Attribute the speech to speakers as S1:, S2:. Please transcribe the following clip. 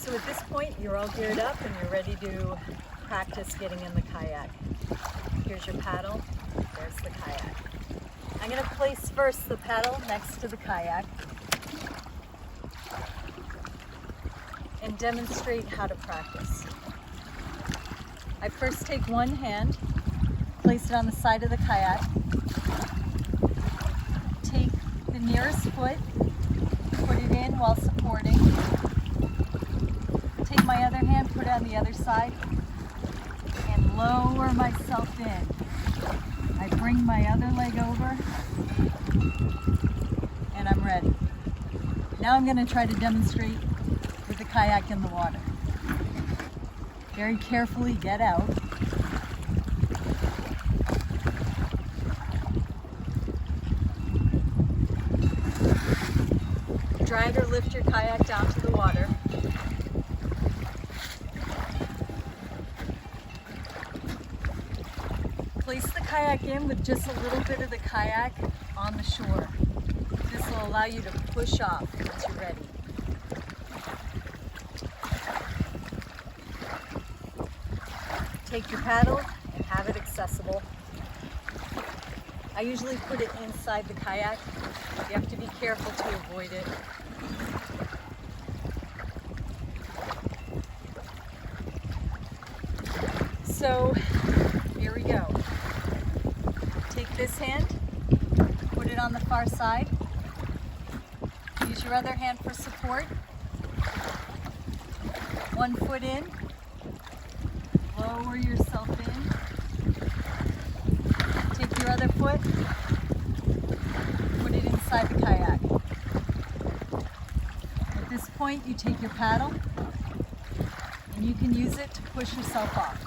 S1: So at this point, you're all geared up and you're ready to practice getting in the kayak. Here's your paddle, there's the kayak. I'm going to place first the paddle next to the kayak and demonstrate how to practice. I first take one hand, place it on the side of the kayak, take the nearest foot, put it in while supporting, take my other hand, put it on the other side, and lower myself in. I bring my other leg over, and I'm ready. Now I'm going to try to demonstrate with the kayak in the water. Very carefully get out. Drag or lift your kayak down to the water. Place the kayak in with just a little bit of the kayak on the shore. This will allow you to push off once you're ready. Take your paddle and have it accessible. I usually put it inside the kayak. You have to be careful to avoid it. So here we go. Take this hand, put it on the far side. Use your other hand for support. One foot in. Lower yourself in. Take your other foot, put it inside the kayak. At this point, you take your paddle and you can use it to push yourself off.